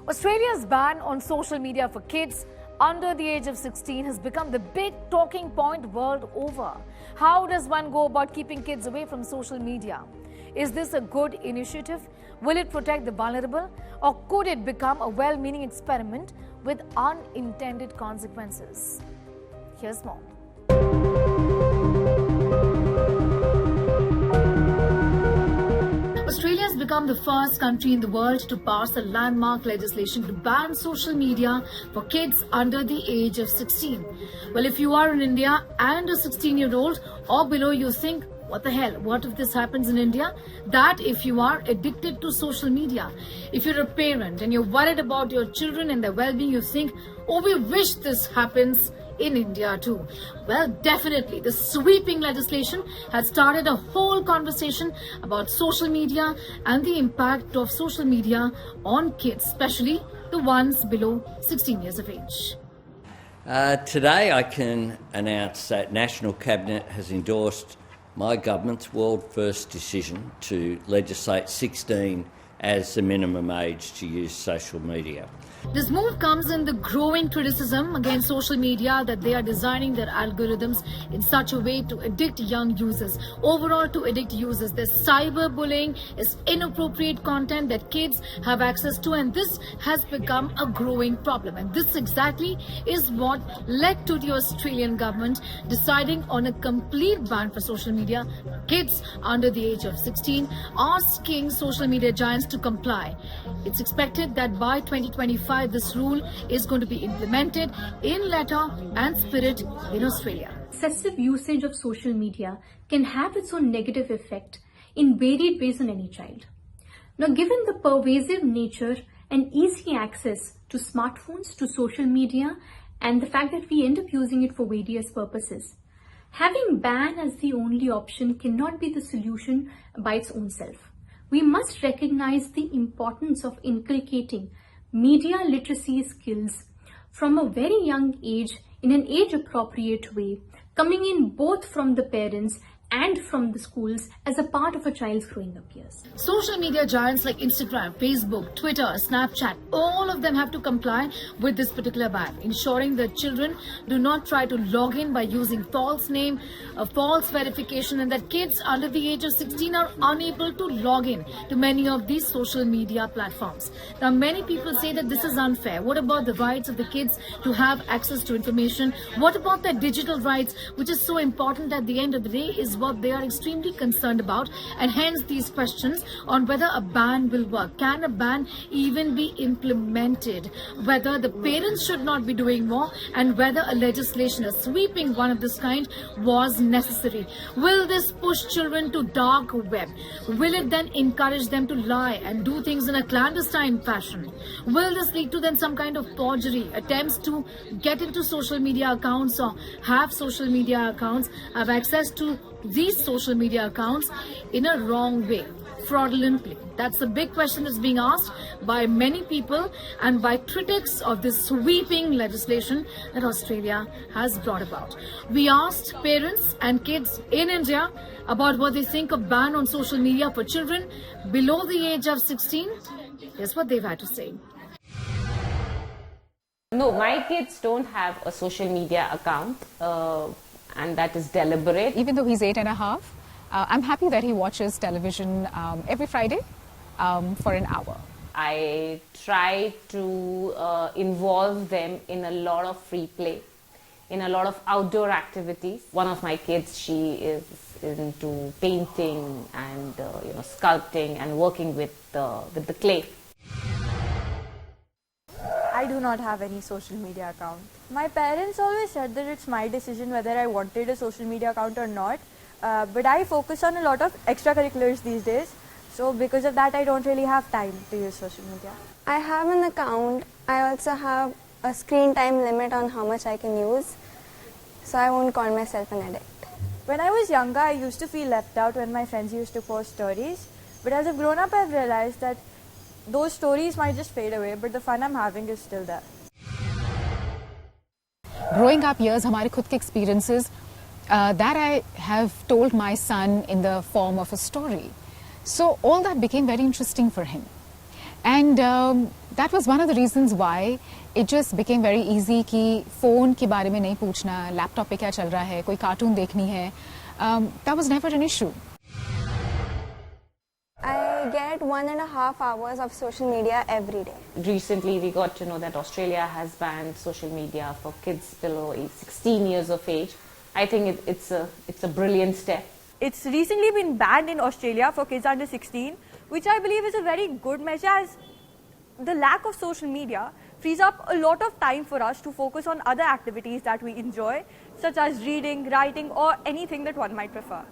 Australia's ban on social media for kids under the age of 16 has become the big talking point world over. How does one go about keeping kids away from social media? Is this a good initiative? Will it protect the vulnerable? Or could it become a well-meaning experiment with unintended consequences? Here's more. Australia has become the first country in the world to pass a landmark legislation to ban social media for kids under the age of 16. Well, if you are in India and a 16-year-old or below, you think, what the hell, what if this happens in India? That if you are addicted to social media. If you're a parent and you're worried about your children and their well-being, you think, oh, we wish this happens in India too. Well, definitely, the sweeping legislation has started a whole conversation about social media and the impact of social media on kids, especially the ones below 16 years of age. Today I can announce that National Cabinet has endorsed my government's world-first decision to legislate 16 as the minimum age to use social media. This move comes in the growing criticism against social media that they are designing their algorithms in such a way to addict young users. Overall, to addict users, there's cyberbullying, is inappropriate content that kids have access to, and this has become a growing problem. And this exactly is what led to the Australian government deciding on a complete ban for social media for kids under the age of 16, asking social media giants to comply. It's expected that by 2025, this rule is going to be implemented in letter and spirit in Australia. Excessive usage of social media can have its own negative effect in varied ways on any child. Now, given the pervasive nature and easy access to smartphones, to social media, and the fact that we end up using it for various purposes, having ban as the only option cannot be the solution by its own self. We must recognize the importance of inculcating media literacy skills from a very young age in an age-appropriate way, coming in both from the parents and from the schools as a part of a child's growing up years. Social media giants like Instagram, Facebook, Twitter, Snapchat, all of them have to comply with this particular ban, ensuring that children do not try to log in by using false name, a false verification, and that kids under the age of 16 are unable to log in to many of these social media platforms. Now, many people say that this is unfair. What about the rights of the kids to have access to information? What about their digital rights, which is so important at the end of the day, is what they are extremely concerned about, and hence these questions on whether a ban will work. Can a ban even be implemented? Whether the parents should not be doing more, and whether a legislation, a sweeping one of this kind, was necessary. Will this push children to dark web? Will it then encourage them to lie and do things in a clandestine fashion? Will this lead to then some kind of forgery, attempts to get into social media accounts or have social media accounts, have access to these social media accounts in a wrong way, fraudulently? That's the big question that's being asked by many people and by critics of this sweeping legislation that Australia has brought about. We asked parents and kids in India about what they think of ban on social media for children below the age of 16. Here's what they've had to say. No, my kids don't have a social media account. And that is deliberate. Even though he's 8.5, I'm happy that he watches television every Friday for an hour. I try to involve them in a lot of free play, in a lot of outdoor activities. One of my kids, she is into painting and sculpting and working with the clay. I do not have any social media account. My parents always said that it's my decision whether I wanted a social media account or not. But I focus on a lot of extracurriculars these days. So because of that, I don't really have time to use social media. I have an account. I also have a screen time limit on how much I can use. So I won't call myself an addict. When I was younger, I used to feel left out when my friends used to post stories. But as I've grown up, I've realized that those stories might just fade away, but the fun I'm having is still there. Growing up years, हमारे खुद के experiences that I have told my son in the form of a story. So all that became very interesting for him. And that was one of the reasons why it just became very easy कि phone के बारे में नहीं पूछना, laptop पे क्या चल रहा है, कोई cartoon देखनी है. That was never an issue. I get 1.5 hours of social media every day. Recently, we got to know that Australia has banned social media for kids below 16 years of age. I think it's a brilliant step. It's recently been banned in Australia for kids under 16, which I believe is a very good measure, as the lack of social media frees up a lot of time for us to focus on other activities that we enjoy, such as reading, writing, or anything that one might prefer.